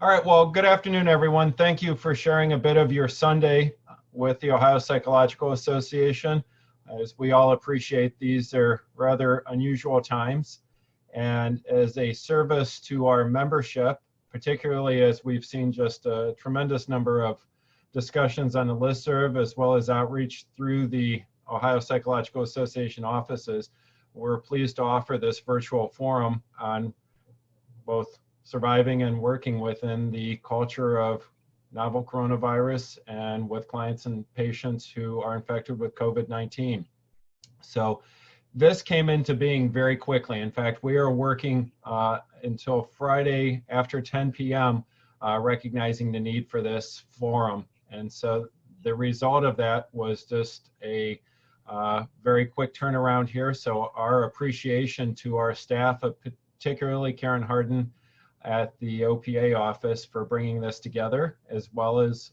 All right, well, good afternoon, everyone. Thank you for sharing a bit of your Sunday with the Ohio Psychological Association. As we all appreciate, these are rather unusual times. And as a service to our membership, particularly as we've seen just a tremendous number of discussions on the listserv, as well as outreach through the Ohio Psychological Association offices, we're pleased to offer this virtual forum on both surviving and working within the culture of novel coronavirus and with clients and patients who are infected with COVID-19. So this came into being very quickly. In fact, we are working until Friday after 10 p.m., recognizing the need for this forum. And so the result of that was just a very quick turnaround here. So our appreciation to our staff, particularly Karen Harden, at the OPA office for bringing this together, as well as,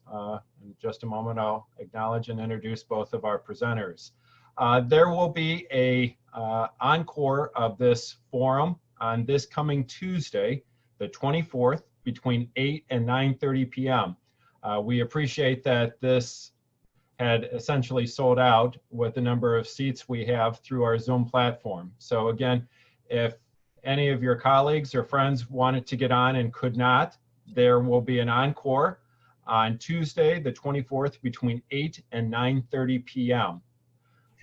in just a moment, I'll acknowledge and introduce both of our presenters. There will be a encore of this forum on this coming Tuesday, the 24th, between 8 and 9:30 p.m. We appreciate that this had essentially sold out with the number of seats we have through our Zoom platform. So again, if any of your colleagues or friends wanted to get on and could not, there will be an encore on Tuesday, the 24th, between 8 and 9:30 p.m.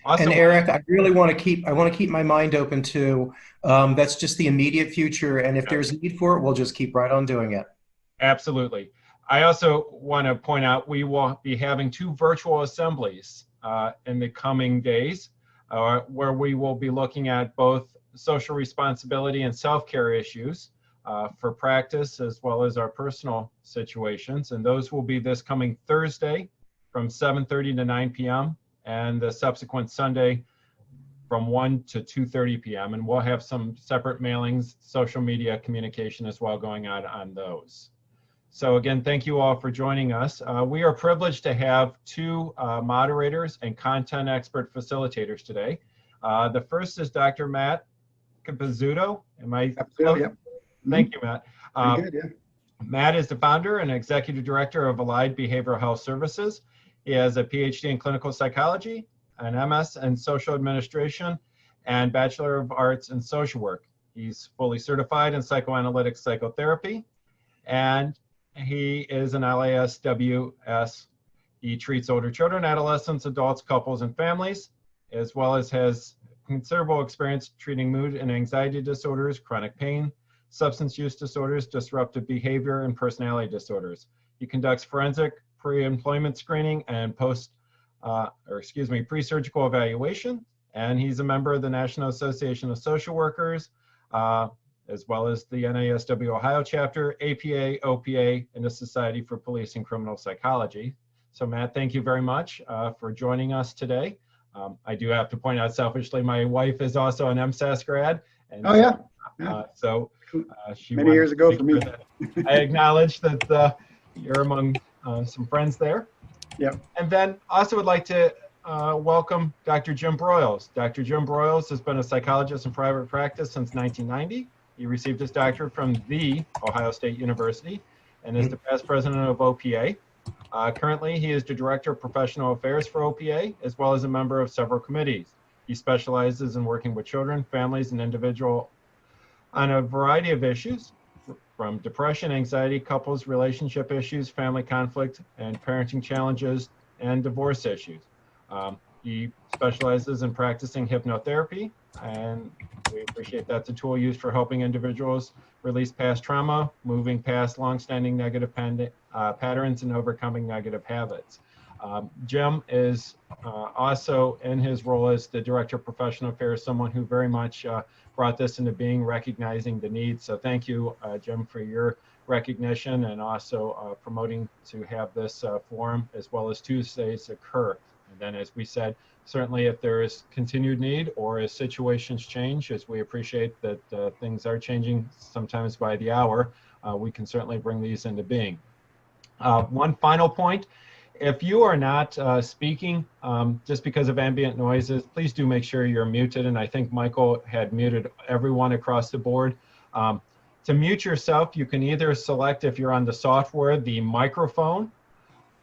Also, and Eric, I really want to keep my mind open too. That's just the immediate future, and if there's a need for it, we'll just keep right on doing it. Absolutely. I also want to point out we will be having 2 virtual assemblies in the coming days, where we will be looking at both social responsibility and self-care issues for practice, as well as our personal situations. And those will be this coming Thursday from 7:30 to 9 p.m. and the subsequent Sunday from 1 to 2:30 p.m. And we'll have some separate mailings, social media communication as well going on those. So again, thank you all for joining us. We are privileged to have 2 moderators and content expert facilitators today. The first is Dr. Matt Capezzuto. Am I? Absolutely, yep. Thank you, Matt. Good, yeah. Matt is the founder and executive director of Allied Behavioral Health Services. He has a PhD in clinical psychology, an MS in social administration, and Bachelor of Arts in social work. He's fully certified in psychoanalytic psychotherapy, and he is an LISW-S. He treats older children, adolescents, adults, couples, and families, as well as has considerable experience treating mood and anxiety disorders, chronic pain, substance use disorders, disruptive behavior, and personality disorders. He conducts forensic pre-employment screening and pre-surgical evaluation, and he's a member of the National Association of Social Workers, as well as the NASW Ohio chapter, APA, OPA, and the Society for Police and Criminal Psychology. So Matt, thank you very much for joining us today. I do have to point out selfishly, my wife is also an MSAS grad. And oh, yeah. She many years ago for me. I acknowledge that you're among some friends there. Yep. And then also would like to welcome Dr. Jim Broyles. Dr. Jim Broyles has been a psychologist in private practice since 1990. He received his doctorate from the Ohio State University and is the past president of OPA. Currently, he is the Director of Professional Affairs for OPA, as well as a member of several committees. He specializes in working with children, families, and individuals on a variety of issues, from depression, anxiety, couples, relationship issues, family conflict, and parenting challenges, and divorce issues. He specializes in practicing hypnotherapy, and we appreciate that's a tool used for helping individuals release past trauma, moving past longstanding negative patterns, and overcoming negative habits. Jim is also, in his role as the Director of Professional Affairs, someone who very much brought this into being, recognizing the need. So thank you, Jim, for your recognition and also promoting to have this forum as well as Tuesdays occur. And then, as we said, certainly if there is continued need or as situations change, as we appreciate that things are changing sometimes by the hour, we can certainly bring these into being. One final point. If you are not speaking just because of ambient noises, please do make sure you're muted. And I think Michael had muted everyone across the board. To mute yourself, you can either select, if you're on the software, the microphone,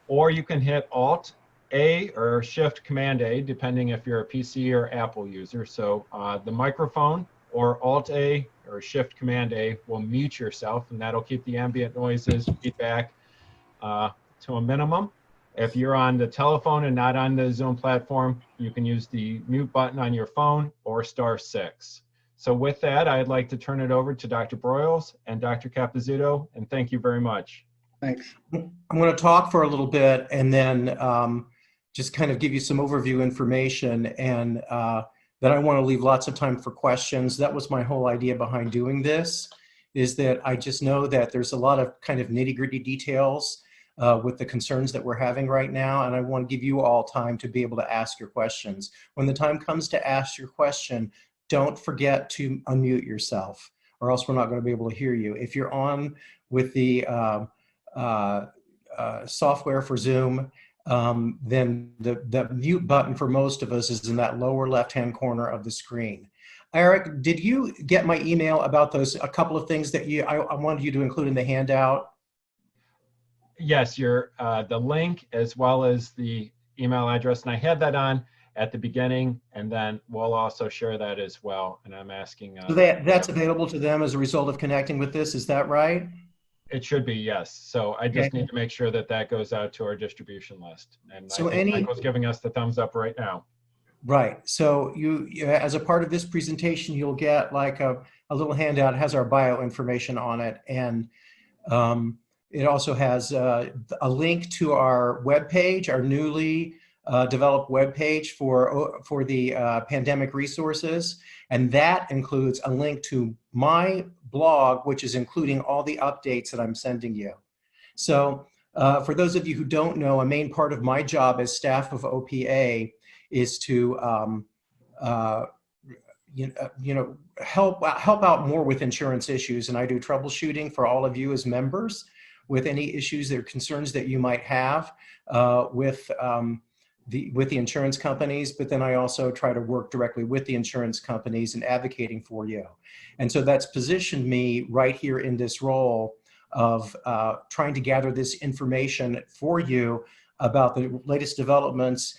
or you can hit Alt A or Shift Command A, depending if you're a PC or Apple user. So the microphone or Alt A or Shift Command A will mute yourself, and that'll keep the ambient noises, feedback to a minimum. If you're on the telephone and not on the Zoom platform, you can use the mute button on your phone or *6. So with that, I'd like to turn it over to Dr. Broyles and Dr. Capezzuto, and thank you very much. Thanks. I'm going to talk for a little bit and then just kind of give you some overview information, and then I want to leave lots of time for questions. That was my whole idea behind doing this, is that I just know that there's a lot of kind of nitty-gritty details with the concerns that we're having right now, and I want to give you all time to be able to ask your questions. When the time comes to ask your question, don't forget to unmute yourself, or else we're not going to be able to hear you. If you're on with the software for Zoom, then the mute button for most of us is in that lower left-hand corner of the screen. Eric, did you get my email about a couple of things that I wanted you to include in the handout? Yes, the link as well as the email address, and I had that on at the beginning, and then we'll also share that as well. And I'm asking. So that's available to them as a result of connecting with this, is that right? It should be, yes. So I just need to make sure that that goes out to our distribution list. And so I think Michael's giving us the thumbs up right now. Right. So you, as a part of this presentation, you'll get like a little handout. It has our bio information on it, and it also has a link to our webpage, our newly developed webpage for the pandemic resources, and that includes a link to my blog, which is including all the updates that I'm sending you. So for those of you who don't know, a main part of my job as staff of OPA is to help out more with insurance issues, and I do troubleshooting for all of you as members with any issues or concerns that you might have with the insurance companies. But then I also try to work directly with the insurance companies and advocating for you, and so that's positioned me right here in this role of trying to gather this information for you about the latest developments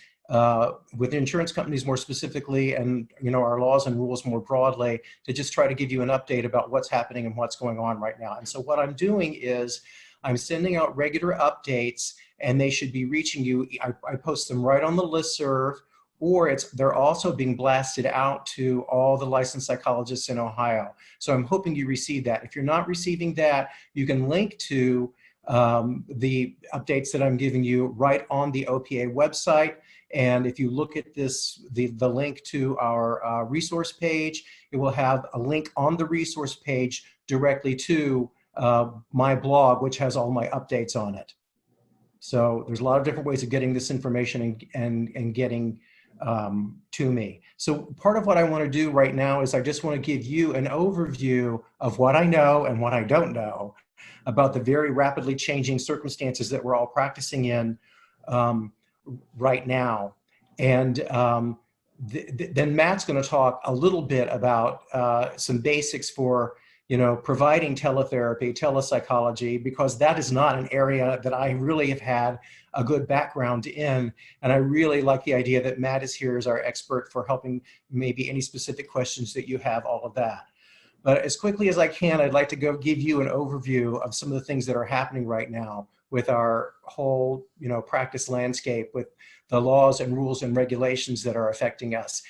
with insurance companies more specifically, and our laws and rules more broadly, to just try to give you an update about what's happening and what's going on right now. And so what I'm doing is I'm sending out regular updates, and they should be reaching you. I post them right on the listserv, or they're also being blasted out to all the licensed psychologists in Ohio. So I'm hoping you receive that. If you're not receiving that, you can link to the updates that I'm giving you right on the OPA website. And if you look at the link to our resource page, it will have a link on the resource page directly to my blog, which has all my updates on it. So there's a lot of different ways of getting this information and getting to me. So part of what I want to do right now is I just want to give you an overview of what I know and what I don't know about the very rapidly changing circumstances that we're all practicing in right now. And then Matt's going to talk a little bit about some basics for providing teletherapy, telepsychology, because that is not an area that I really have had a good background in. And I really like the idea that Matt is here as our expert for helping maybe any specific questions that you have, all of that. But as quickly as I can, I'd like to go give you an overview of some of the things that are happening right now with our whole, practice landscape, with the laws and rules and regulations that are affecting us.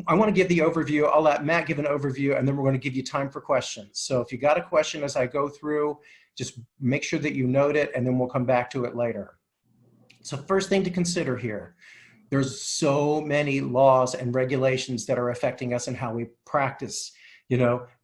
I want to give the overview. I'll let Matt give an overview, and then we're going to give you time for questions. So if you got a question as I go through, just make sure that you note it, and then we'll come back to it later. So first thing to consider here, there's so many laws and regulations that are affecting us and how we practice,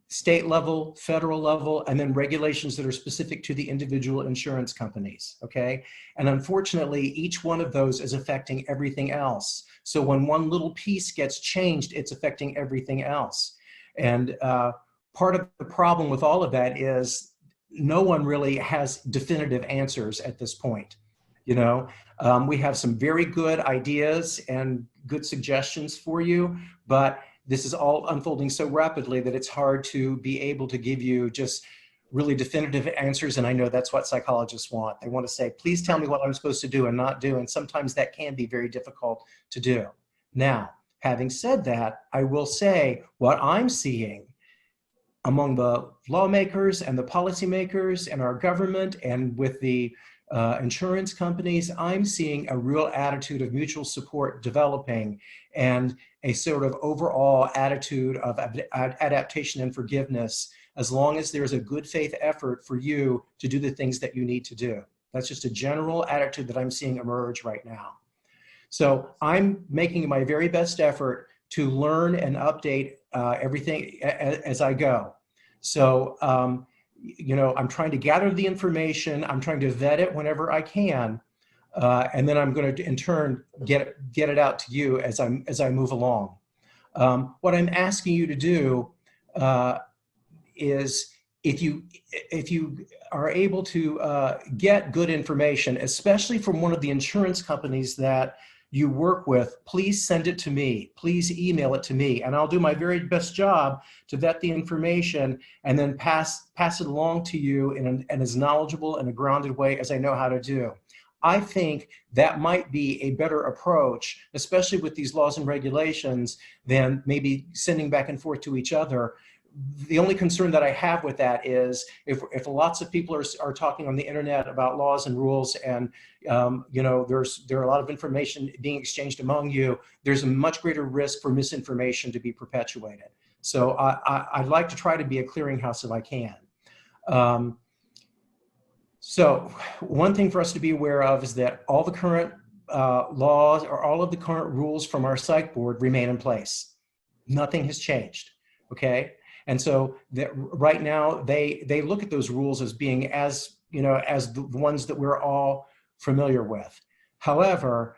state level, federal level, and then regulations that are specific to the individual insurance companies, okay? And unfortunately, each one of those is affecting everything else. So when one little piece gets changed, it's affecting everything else. And part of the problem with all of that is no one really has definitive answers at this point. We have some very good ideas and good suggestions for you, but this is all unfolding so rapidly that it's hard to be able to give you just really definitive answers, and I know that's what psychologists want. They want to say, please tell me what I'm supposed to do and not do, and sometimes that can be very difficult to do. Now, having said that, I will say what I'm seeing among the lawmakers and the policymakers and our government and with the insurance companies, I'm seeing a real attitude of mutual support developing and a sort of overall attitude of adaptation and forgiveness, as long as there's a good faith effort for you to do the things that you need to do. That's just a general attitude that I'm seeing emerge right now. So I'm making my very best effort to learn and update everything as I go. So, you know, I'm trying to gather the information. I'm trying to vet it whenever I can. And then I'm going to, in turn, get it out to you as I move along. What I'm asking you to do is, if you are able to get good information, especially from one of the insurance companies that you work with, please send it to me. Please email it to me, and I'll do my very best job to vet the information and then pass it along to you in an as knowledgeable and a grounded way as I know how to do. I think that might be a better approach, especially with these laws and regulations, than maybe sending back and forth to each other. The only concern that I have with that is if lots of people are talking on the internet about laws and rules, and you know, there are a lot of information being exchanged among you, there's a much greater risk for misinformation to be perpetuated. So I'd like to try to be a clearinghouse if I can. So one thing for us to be aware of is that all the current laws, or all of the current rules from our psych board, remain in place. Nothing has changed, okay? And so right now they look at those rules as being as, you know, as the ones that we're all familiar with. However,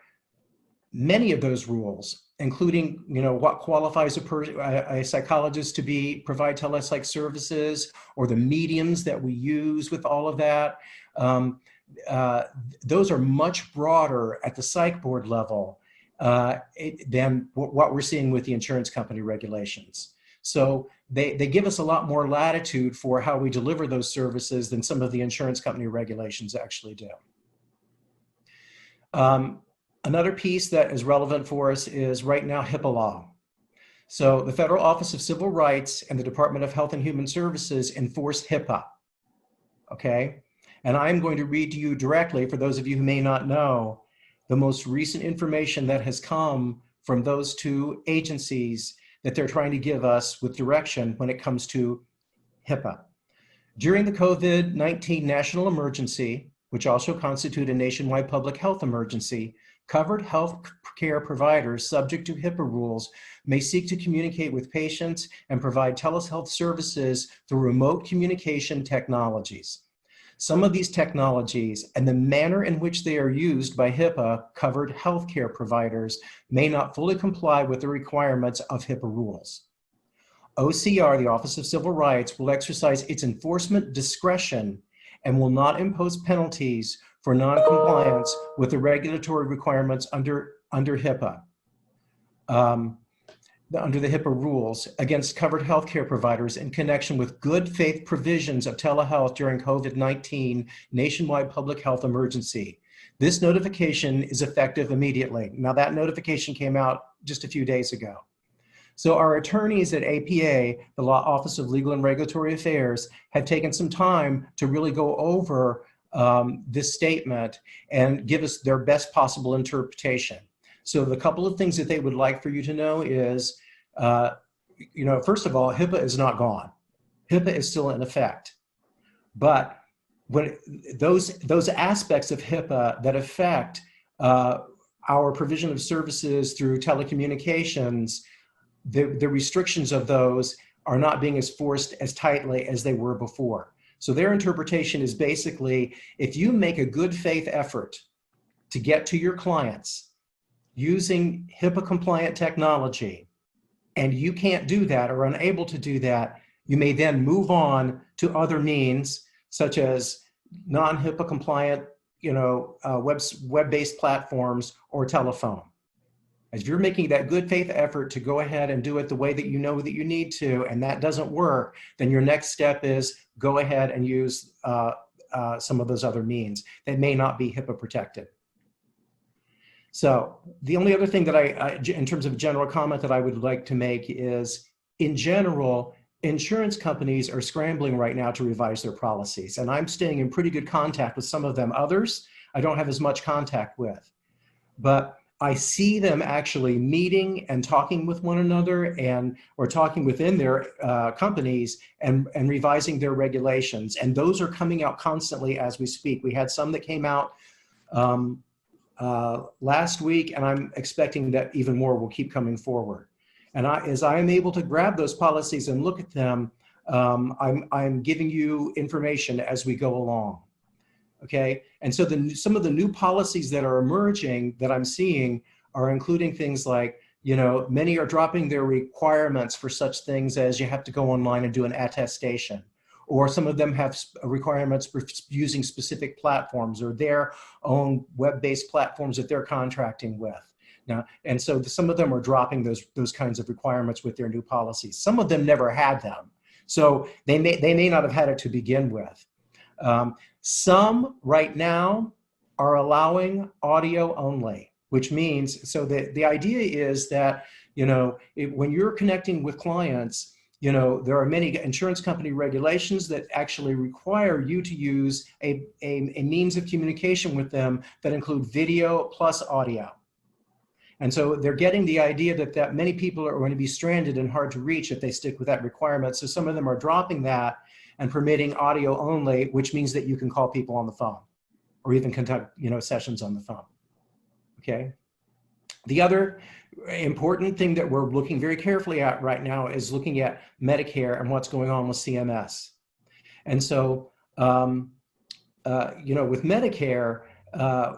many of those rules, including, you know, what qualifies a psychologist to provide telepsych services, or the mediums that we use with all of that, those are much broader at the psych board level than what we're seeing with the insurance company regulations. So they give us a lot more latitude for how we deliver those services than some of the insurance company regulations actually do. Another piece that is relevant for us is right now HIPAA law. So the Federal Office of Civil Rights and the Department of Health and Human Services enforce HIPAA, okay? And I'm going to read to you directly, for those of you who may not know, the most recent information that has come from those two agencies that they're trying to give us with direction when it comes to HIPAA. During the COVID-19 national emergency, which also constitute a nationwide public health emergency, covered health care providers subject to HIPAA rules may seek to communicate with patients and provide telehealth services through remote communication technologies. Some of these technologies and the manner in which they are used by HIPAA-covered healthcare providers may not fully comply with the requirements of HIPAA rules. OCR, the Office of Civil Rights, will exercise its enforcement discretion and will not impose penalties for non-compliance with the regulatory requirements under HIPAA. Under the HIPAA rules against covered healthcare providers in connection with good faith provisions of telehealth during COVID-19 nationwide public health emergency. This notification is effective immediately. Now that notification came out just a few days ago. So our attorneys at APA, the Law Office of Legal and Regulatory Affairs, have taken some time to really go over this statement and give us their best possible interpretation. So the couple of things that they would like for you to know is, you know, first of all, HIPAA is not gone. HIPAA is still in effect. But when those aspects of HIPAA that affect our provision of services through telecommunications, the restrictions of those are not being enforced as tightly as they were before. So their interpretation is basically, if you make a good faith effort to get to your clients using HIPAA compliant technology, and you can't do that or unable to do that, you may then move on to other means such as non-HIPAA compliant, you know, web-based platforms or telephone. If you're making that good faith effort to go ahead and do it the way that you know that you need to, and that doesn't work, then your next step is go ahead and use some of those other means that may not be HIPAA protected. So the only other thing that in terms of general comment that I would like to make is, in general, insurance companies are scrambling right now to revise their policies. And I'm staying in pretty good contact with some of them. Others, I don't have as much contact with. But I see them actually meeting and talking with one another, or talking within their companies and revising their regulations. And those are coming out constantly as we speak. We had some that came out last week, and I'm expecting that even more will keep coming forward. And as I am able to grab those policies and look at them, I'm giving you information as we go along. Okay, and so some of the new policies that are emerging that I'm seeing are including things like, many are dropping their requirements for such things as you have to go online and do an attestation, or some of them have requirements for using specific platforms or their own web-based platforms that they're contracting with. Now, and so some of them are dropping those kinds of requirements with their new policies. Some of them never had them, so they may not have had it to begin with. Some right now are allowing audio only, which means, so the idea is that, when you're connecting with clients, there are many insurance company regulations that actually require you to use a means of communication with them that include video plus audio. And so they're getting the idea that many people are going to be stranded and hard to reach if they stick with that requirement. So some of them are dropping that and permitting audio only, which means that you can call people on the phone or even conduct, sessions on the phone. Okay. The other important thing that we're looking very carefully at right now is looking at Medicare and what's going on with CMS. And so, with Medicare,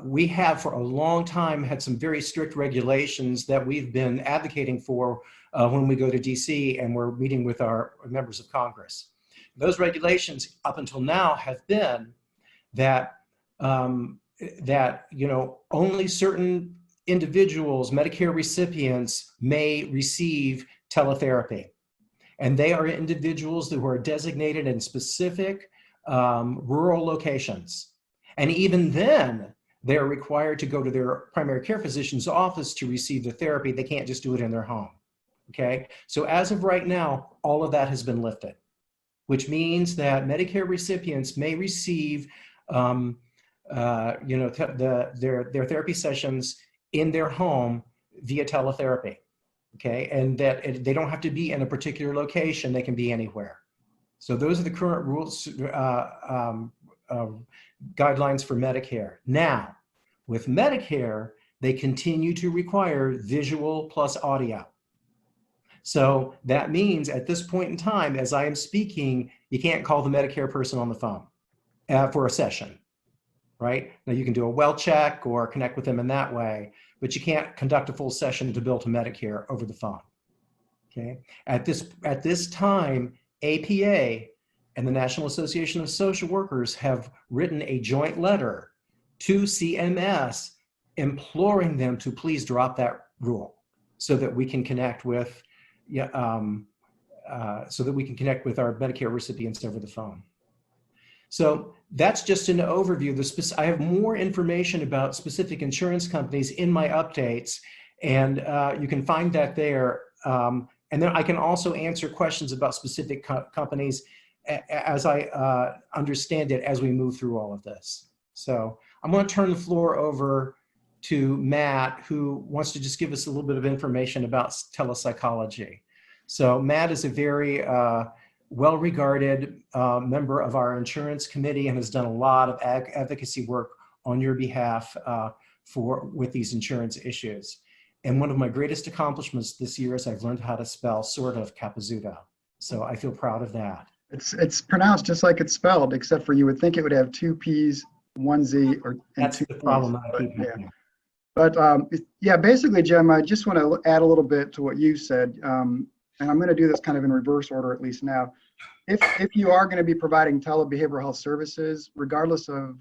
we have for a long time had some very strict regulations that we've been advocating for when we go to DC and we're meeting with our members of Congress. Those regulations up until now have been that, only certain individuals, Medicare recipients, may receive teletherapy. And they are individuals who are designated in specific rural locations. And even then, they're required to go to their primary care physician's office to receive the therapy. They can't just do it in their home. Okay? So as of right now, all of that has been lifted, which means that Medicare recipients may receive their therapy sessions in their home via teletherapy, okay? And that they don't have to be in a particular location, they can be anywhere. So those are the current rules, guidelines for Medicare. Now, with Medicare, they continue to require visual plus audio. So that means at this point in time, as I am speaking, you can't call the Medicare person on the phone for a session, right? Now you can do a well check or connect with them in that way, but you can't conduct a full session to bill to Medicare over the phone, okay? At this time, APA and the National Association of Social Workers have written a joint letter to CMS imploring them to please drop that rule so that we can connect with our Medicare recipients over the phone. So that's just an overview. I have more information about specific insurance companies in my updates, and you can find that there. And then I can also answer questions about specific companies as I understand it as we move through all of this. So I'm going to turn the floor over to Matt, who wants to just give us a little bit of information about telepsychology. So Matt is a very well-regarded member of our insurance committee and has done a lot of advocacy work on your behalf with these insurance issues. And one of my greatest accomplishments this year is I've learned how to spell sort of Capezzuto. So I feel proud of that. It's pronounced just like it's spelled, except for you would think it would have 2 P's, 1 Z, or that's two the problem P's, that I keep making. But yeah, basically, Jim, I just want to add a little bit to what you said. And I'm going to do this kind of in reverse order, at least now. If you are going to be providing telebehavioral health services, regardless of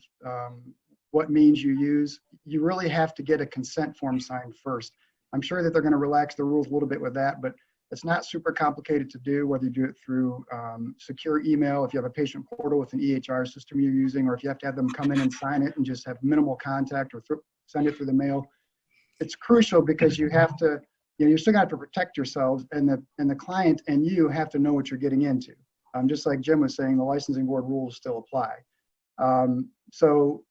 what means you use, you really have to get a consent form signed first. I'm sure that they're going to relax the rules a little bit with that, but it's not super complicated to do, whether you do it through secure email, if you have a patient portal with an EHR system you're using, or if you have to have them come in and sign it and just have minimal contact, or send it through the mail. It's crucial because you have to, you're still going to have to protect yourselves, and the client and you have to know what you're getting into. Just like Jim was saying, the licensing board rules still apply. So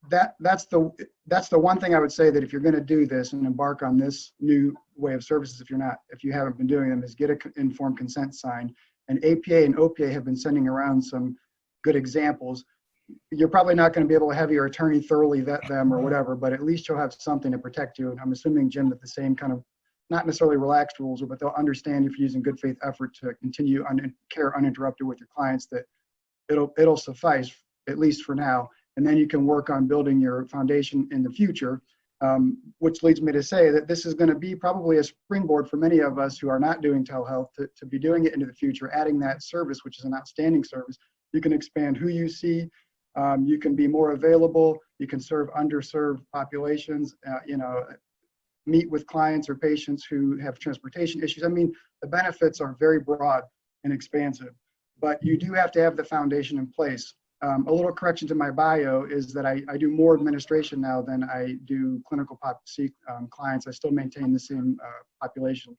that's the one thing I would say, that if you're going to do this and embark on this new way of services, if you haven't been doing them, is get an informed consent signed. And APA and OPA have been sending around some good examples. You're probably not going to be able to have your attorney thoroughly vet them or whatever, but at least you'll have something to protect you. And I'm assuming, Jim, that the same kind of, not necessarily relaxed rules, but they'll understand if you're using good faith effort to continue care uninterrupted with your clients, that it'll suffice, at least for now. And then you can work on building your foundation in the future, which leads me to say that this is going to be probably a springboard for many of us who are not doing telehealth to be doing it into the future, adding that service, which is an outstanding service. You can expand who you see. You can be more available. You can serve underserved populations, meet with clients or patients who have transportation issues. I mean, the benefits are very broad and expansive, but you do have to have the foundation in place. A little correction to my bio is that I do more administration now than I do clinical clients. I still maintain the same population,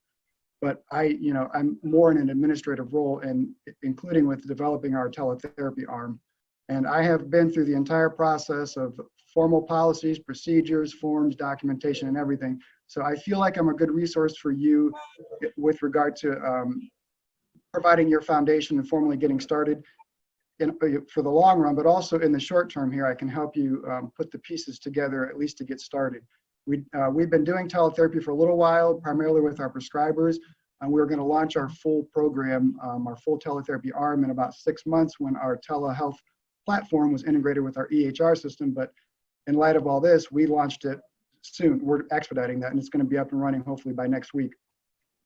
but I'm more in an administrative role, and including with developing our teletherapy arm. And I have been through the entire process of formal policies, procedures, forms, documentation, and everything. So I feel like I'm a good resource for you with regard to providing your foundation and formally getting started for the long run, but also in the short term here, I can help you put the pieces together, at least to get started. We've been doing teletherapy for a little while, primarily with our prescribers, and we're going to launch our full program, our full teletherapy arm, in about 6 months, when our telehealth platform was integrated with our EHR system. But in light of all this, we launched it soon. We're expediting that, and it's going to be up and running hopefully by next week.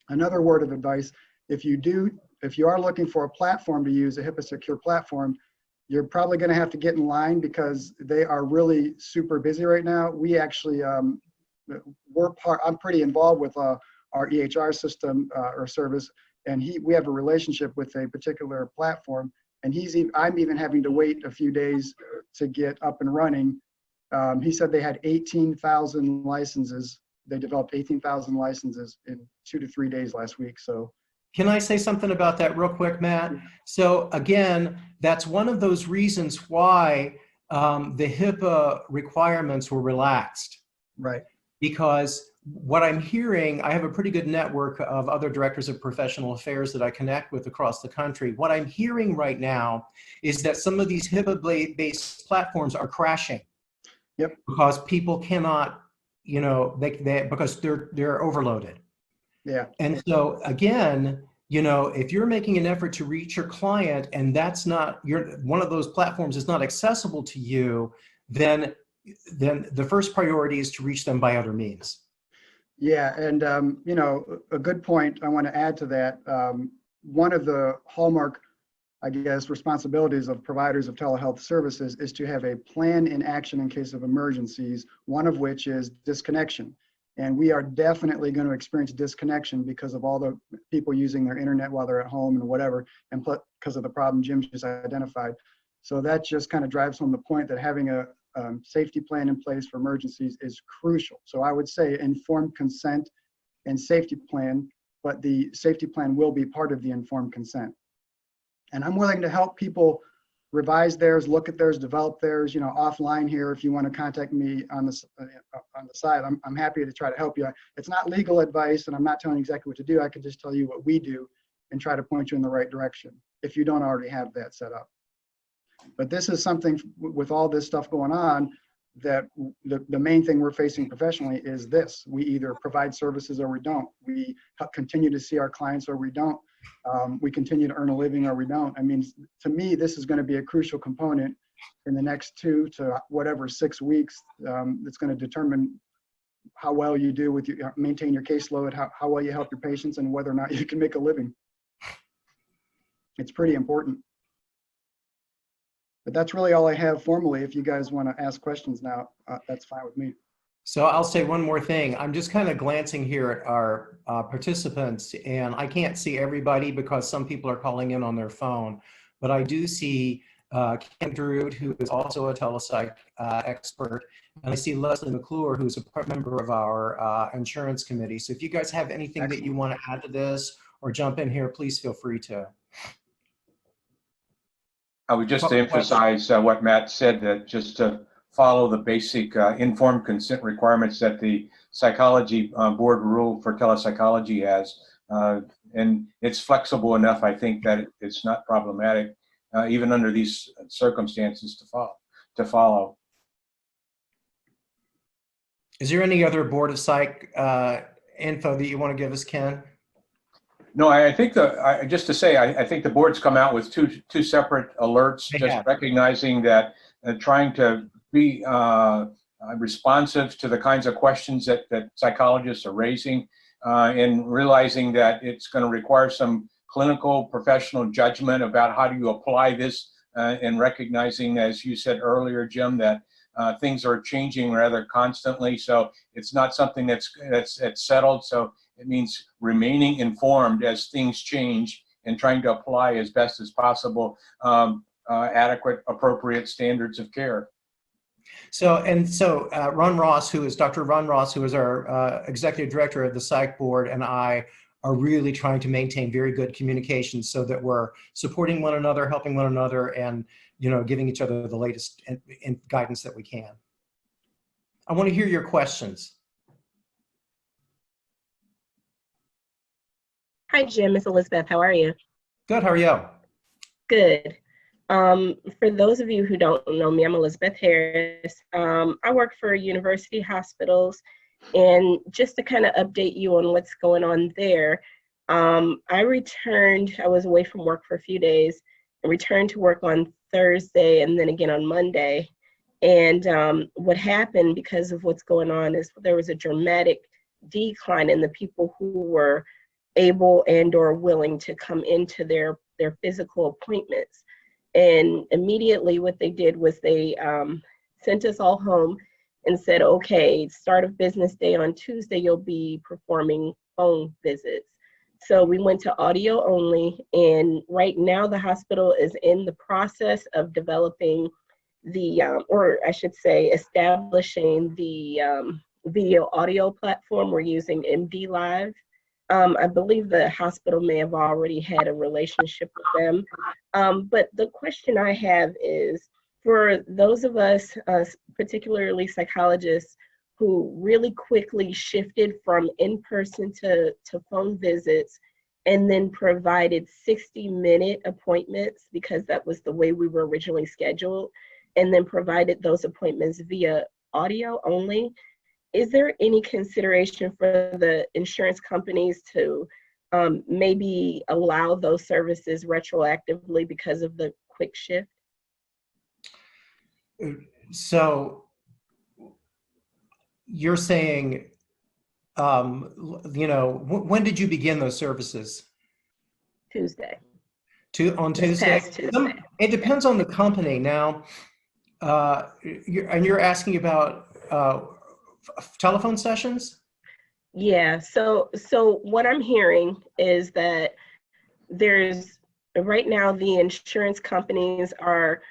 Another word of advice: if you are looking for a platform to use, a HIPAA secure platform, you're probably going to have to get in line, because they are really super busy right now. We actually, I'm pretty involved with our EHR system or service, and we have a relationship with a particular platform, and I'm even having to wait a few days to get up and running. He said they had 18,000 licenses. They developed 18,000 licenses in 2 to 3 days last week. So. Can I say something about that real quick, Matt? So again, that's one of those reasons why the HIPAA requirements were relaxed. Right. Because what I'm hearing, I have a pretty good network of other directors of professional affairs that I connect with across the country. What I'm hearing right now is that some of these HIPAA-based platforms are crashing. Yep. Because people cannot, because they're overloaded. Yeah. And so again, if you're making an effort to reach your client and that's not one of those platforms is not accessible to you, then the first priority is to reach them by other means. Yeah. And, a good point I want to add to that. One of the hallmark, I guess, responsibilities of providers of telehealth services is to have a plan in action in case of emergencies, one of which is disconnection. And we are definitely going to experience disconnection because of all the people using their internet while they're at home and whatever, and because of the problem Jim just identified. So that just kind of drives home the point that having a safety plan in place for emergencies is crucial. So I would say informed consent and safety plan, but the safety plan will be part of the informed consent. And I'm willing to help people revise theirs, look at theirs, develop theirs, offline here. If you want to contact me on the side, I'm happy to try to help you. It's not legal advice, and I'm not telling you exactly what to do. I can just tell you what we do and try to point you in the right direction if you don't already have that set up. But this is something, with all this stuff going on, that the main thing we're facing professionally is this: we either provide services or we don't. We continue to see our clients or we don't. We continue to earn a living or we don't. I mean, to me, this is going to be a crucial component in the next 2 to 6 weeks. That's going to determine how well you do with maintain your caseload, how well you help your patients, and whether or not you can make a living. It's pretty important. But that's really all I have formally. If you guys want to ask questions now, that's fine with me. So I'll say one more thing. I'm just kind of glancing here at our participants, and I can't see everybody because some people are calling in on their phone, but I do see Ken Drude, who is also a telepsych expert, and I see Leslie McClure, who's a member of our insurance committee. So if you guys have anything that you want to add to this or jump in here, please feel free to. I would just to emphasize what Matt said, that just to follow the basic informed consent requirements that the psychology board rule for telepsychology has. And it's flexible enough, I think, that it's not problematic, even under these circumstances, to follow. Is there any other Board of Psych info that you want to give us, Ken? No, I think just to say, I think the board's come out with two separate alerts, just recognizing that trying to be responsive to the kinds of questions that psychologists are raising, and realizing that it's going to require some clinical professional judgment about how do you apply this, and recognizing, as you said earlier, Jim, that things are changing rather constantly. So it's not something that's settled. So it means remaining informed as things change and trying to apply as best as possible adequate, appropriate standards of care. So Ron Ross, Dr. Ron Ross, who is our executive director of the Psych Board, and I are really trying to maintain very good communication so that we're supporting one another, helping one another, and giving each other the latest in guidance that we can. I want to hear your questions. Hi, Jim. It's Elizabeth. How are you? Good. How are you? Good. For those of you who don't know me, I'm Elizabeth Harris. I work for university hospitals, and just to kind of update you on what's going on there, I was away from work for a few days and returned to work on Thursday and then again on Monday. And what happened because of what's going on is there was a dramatic decline in the people who were able and or willing to come into their physical appointments. And immediately what they did was they sent us all home and said, okay, start of business day on Tuesday, you'll be performing phone visits. So we went to audio only, and right now the hospital is in the process of developing or I should say establishing the video audio platform. We're using MD Live. I believe the hospital may have already had a relationship with them. But the question I have is, for those of us, particularly psychologists, who really quickly shifted from in-person to phone visits and then provided 60-minute appointments because that was the way we were originally scheduled, and then provided those appointments via audio only, is there any consideration for the insurance companies to maybe allow those services retroactively because of the quick shift? So you're saying, when did you begin those services? Tuesday. On Tuesday? Tuesday. It depends on the company. Now, you're asking about telephone sessions? Yeah, so what I'm hearing is that right now the insurance companies are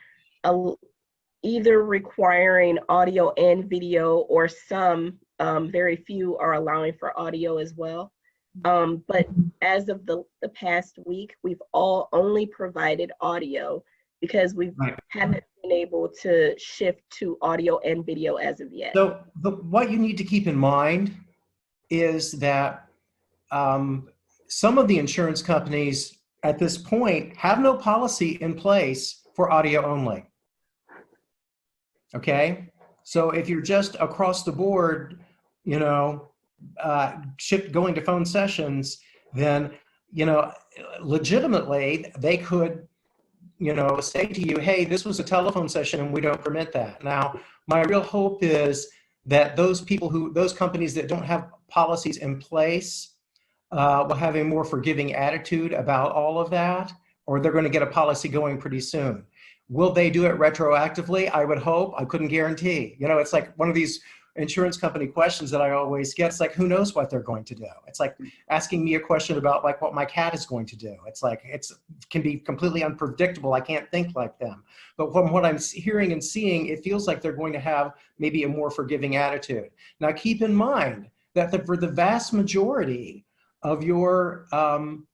either requiring audio and video, or some, very few are allowing for audio as well. But as of the past week, we've all only provided audio because we haven't been able to shift to audio and video as of yet. So what you need to keep in mind is that some of the insurance companies at this point have no policy in place for audio only. Okay, so if you're just across the board, going to phone sessions, then legitimately they could say to you, hey, this was a telephone session and we don't permit that. Now, my real hope is that those companies that don't have policies in place will have a more forgiving attitude about all of that, or they're going to get a policy going pretty soon. Will they do it retroactively? I would hope. I couldn't guarantee. It's like one of these insurance company questions that I always get. It's like, who knows what they're going to do? It's like asking me a question about like what my cat is going to do. It's like, can be completely unpredictable. I can't think like them. But from what I'm hearing and seeing, it feels like they're going to have maybe a more forgiving attitude. Now, keep in mind that for the vast majority of your, of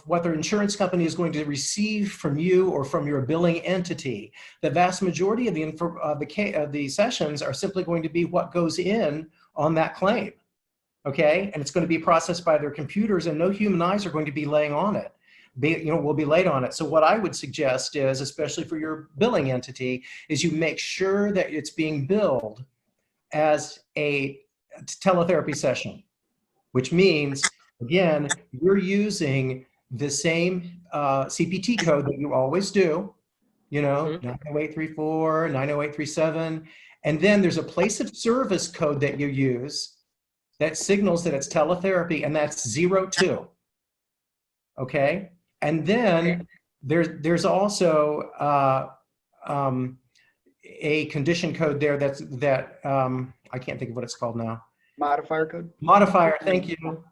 what the insurance company is going to receive from you or from your billing entity, the vast majority of the sessions are simply going to be what goes in on that claim, okay? And it's going to be processed by their computers, and no human eyes are going to be laying on it. Will be laid on it. So what I would suggest is, especially for your billing entity, is you make sure that it's being billed as a teletherapy session, which means, again, you're using the same CPT code that you always do, 90834, 90837, and then there's a place of service code that you use that signals that it's teletherapy, and that's 02, okay? And then there's also a condition code there that I can't think of what it's called now. Modifier code? Modifier, thank you.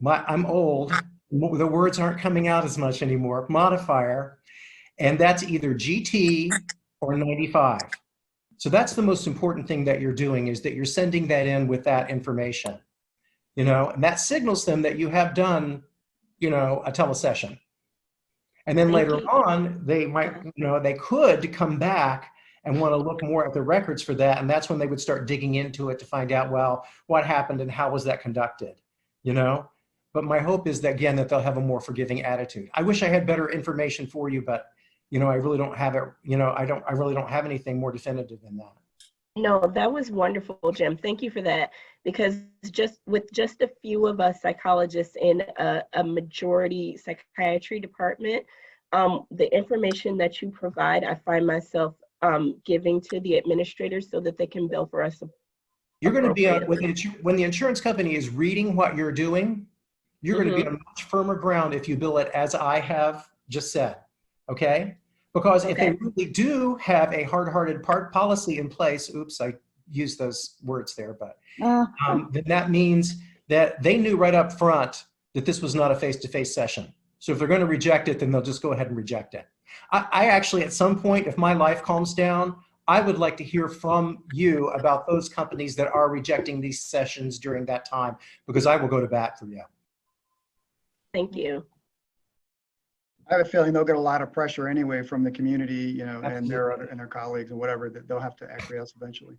I'm old. The words aren't coming out as much anymore. Modifier, and that's either GT or 95. So that's the most important thing that you're doing, is that you're sending that in with that information, and that signals them that you have done, a telesession. And then later on, they might, they could come back and want to look more at the records for that. And that's when they would start digging into it to find out, well, what happened and how was that conducted, But my hope is that, again, that they'll have a more forgiving attitude. I wish I had better information for you, but, I really don't have it. I really don't have anything more definitive than that. No, that was wonderful, Jim. Thank you for that. Because with just a few of us psychologists in a majority psychiatry department, the information that you provide, I find myself giving to the administrators so that they can bill for us. You're going to be when the insurance company is reading what you're doing, you're going to be on much firmer ground if you bill it as I have just said, okay? Because if they really do have a hard-hearted policy in place, oops, I used those words there, but then that means that they knew right up front that this was not a face-to-face session. So if they're going to reject it, then they'll just go ahead and reject it. I actually, at some point, if my life calms down, I would like to hear from you about those companies that are rejecting these sessions during that time, because I will go to bat for you. Thank you. I have a feeling they'll get a lot of pressure anyway from the community, and their colleagues and whatever, that they'll have to acquiesce eventually.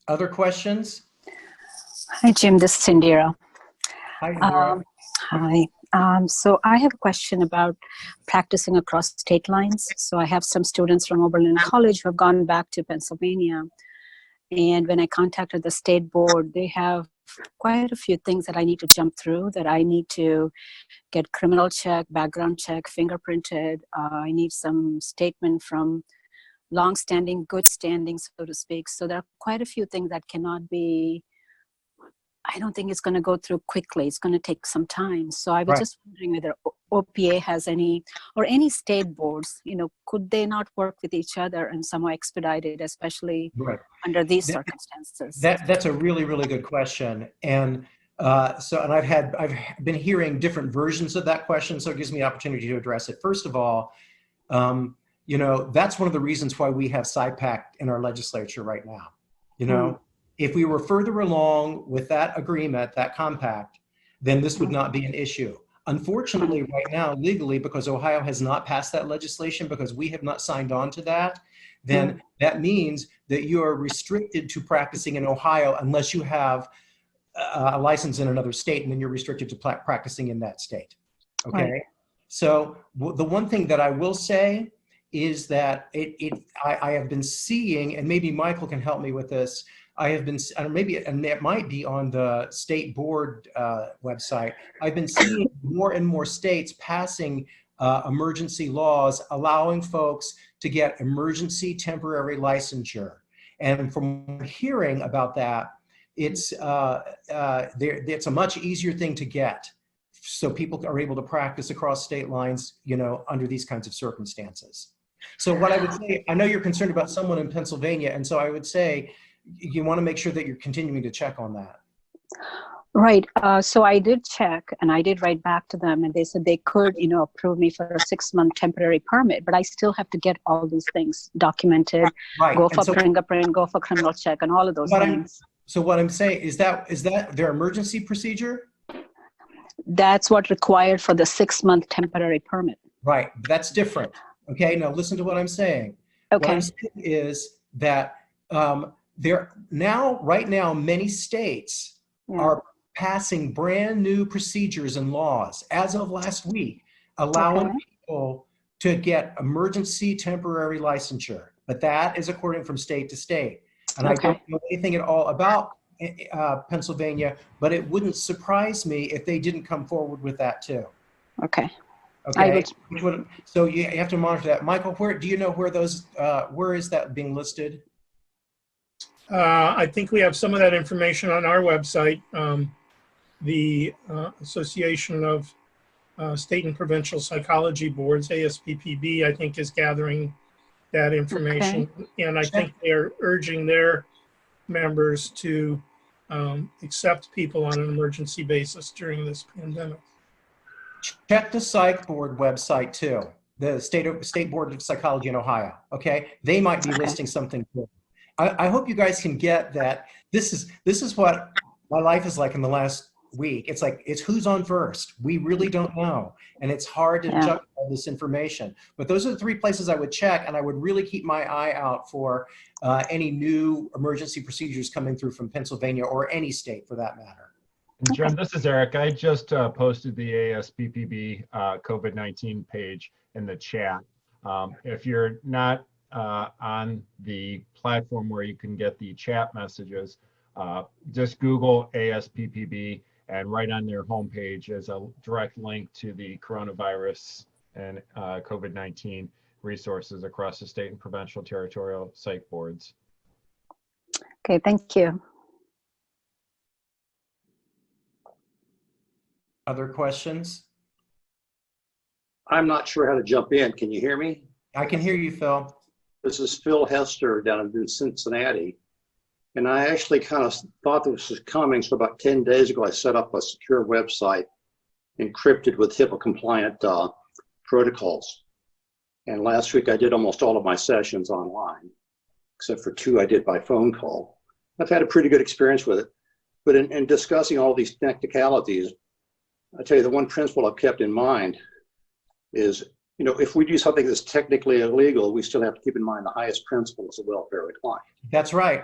Other questions? Hi, Jim. This is Indira. Hi, Indira. Hi. So I have a question about practicing across state lines. So I have some students from Oberlin College who have gone back to Pennsylvania. And when I contacted the state board, they have quite a few things that I need to jump through, that I need to get criminal check, background check, fingerprinted. I need some statement from long-standing, good standing, so to speak. So there are quite a few things that cannot be, I don't think it's going to go through quickly. It's going to take some time. So I was just wondering whether OPA has any, or any state boards, could they not work with each other and somehow expedite it, especially under these circumstances? That's a really, really good question. And I've been hearing different versions of that question, so it gives me an opportunity to address it. First of all, that's one of the reasons why we have SIPAC in our legislature right now. If we were further along with that agreement, that compact, then this would not be an issue. Unfortunately, right now, legally, because Ohio has not passed that legislation, because we have not signed on to that, then that means that you are restricted to practicing in Ohio unless you have a license in another state, and then you're restricted to practicing in that state. Okay. Right. So the one thing that I will say is that I have been seeing, and maybe Michael can help me with this, I have been, and it might be on the state board website, I've been seeing more and more states passing emergency laws allowing folks to get emergency temporary licensure. And from hearing about that, it's a much easier thing to get so people are able to practice across state lines, under these kinds of circumstances. So what I would say, I know you're concerned about someone in Pennsylvania, and so I would say you want to make sure that you're continuing to check on that. Right. So I did check, and I did write back to them, and they said they could, approve me for a 6-month temporary permit, but I still have to get all these things documented, Right. go for fingerprint, go for criminal check, and all of those things. So what I'm saying is that their emergency procedure? That's what required for the 6-month temporary permit. Right. That's different. Okay. Now listen to what I'm saying. Okay. What I'm saying is that right now, many states are passing brand new procedures and laws as of last week, allowing people to get emergency temporary licensure. But that is according from state to state. And I don't know anything at all about Pennsylvania, but it wouldn't surprise me if they didn't come forward with that too. Okay. Okay. So you have to monitor that. Michael, do you know where where is that being listed? I think we have some of that information on our website. The Association of State and Provincial Psychology Boards, ASPPB, I think is gathering that information. Okay. And I think they're urging their members to accept people on an emergency basis during this pandemic. Check the Psych Board website too, the State Board of Psychology in Ohio, okay? They might be listing something too. I hope you guys can get that. This is what my life is like in the last week. It's who's on first. We really don't know. And it's hard to juggle all this information. But those are the 3 places I would check, and I would really keep my eye out for any new emergency procedures coming through from Pennsylvania or any state for that matter. And Jim, this is Eric. I just posted the ASPPB COVID-19 page in the chat. If you're not on the platform where you can get the chat messages, just Google ASPPB, and right on their homepage is a direct link to the coronavirus and COVID-19 resources across the state and provincial territorial psych boards. Okay, thank you. Other questions? I'm not sure how to jump in. Can you hear me? I can hear you, Phil. This is Phil Hester down in Cincinnati. And I actually kind of thought this was coming. So about 10 days ago, I set up a secure website encrypted with HIPAA compliant protocols. And last week I did almost all of my sessions online, except for 2 I did by phone call. I've had a pretty good experience with it. But in discussing all these technicalities, I tell you, the one principle I've kept in mind is, if we do something that's technically illegal, we still have to keep in mind the highest principles of welfare of the client. That's right.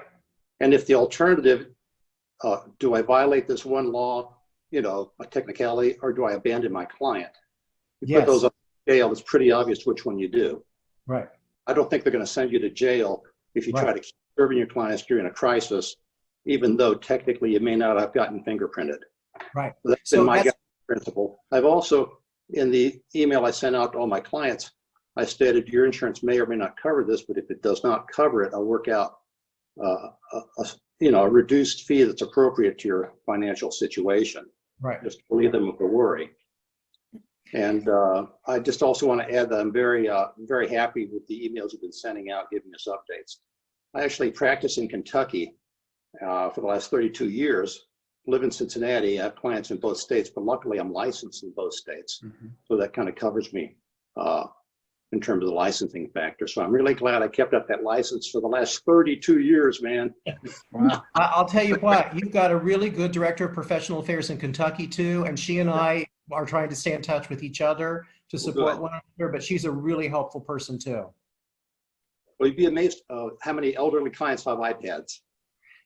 And if the alternative, do I violate this one law, a technicality, or do I abandon my client? You put those up in jail, it's pretty obvious which one you do. Right. I don't think they're going to send you to jail if you try to keep serving your clients during a crisis, even though technically you may not have gotten fingerprinted. Right. So that's been my principle. I've also, in the email I sent out to all my clients, I stated your insurance may or may not cover this, but if it does not cover it, I'll work out a reduced fee that's appropriate to your financial situation. Right. Just to relieve them of the worry. And I just also want to add that I'm very, very happy with the emails you've been sending out, giving us updates. I actually practice in Kentucky for the last 32 years. Live in Cincinnati. I have clients in both states, but luckily I'm licensed in both states. Mm-hmm. So that kind of covers me in terms of the licensing factor. So I'm really glad I kept up that license for the last 32 years, man. Wow. I'll tell you what, you've got a really good director of professional affairs in Kentucky too. And she and I are trying to stay in touch with each other to support one another, but she's a really helpful person too. Well, you'd be amazed how many elderly clients have iPads.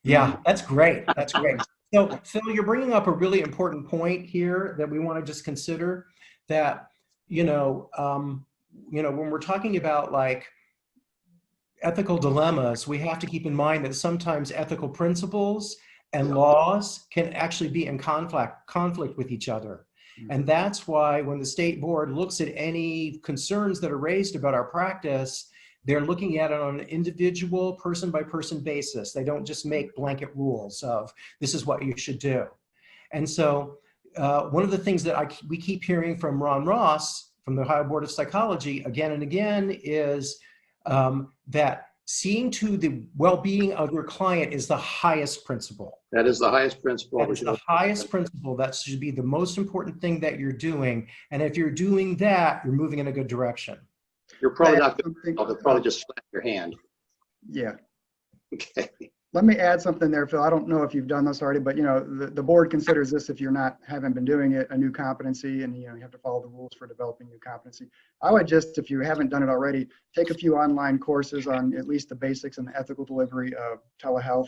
Yeah, that's great. That's great. So Phil, you're bringing up a really important point here that we want to just consider, that, when we're talking about like ethical dilemmas, we have to keep in mind that sometimes ethical principles and laws can actually be in conflict with each other. And that's why when the state board looks at any concerns that are raised about our practice, they're looking at it on an individual person-by-person basis. They don't just make blanket rules of this is what you should do. And so one of the things that we keep hearing from Ron Ross from the Ohio Board of Psychology again and again is that seeing to the well-being of your client is the highest principle. That is the highest principle. That is the highest principle. That should be the most important thing that you're doing. And if you're doing that, you're moving in a good direction. You're probably not going to, they'll probably just slap your hand. Yeah. Okay. Let me add something there, Phil. I don't know if you've done this already, but the board considers this, if you're haven't been doing it, a new competency, and you have to follow the rules for developing new competency. I would just, if you haven't done it already, take a few online courses on at least the basics and the ethical delivery of telehealth,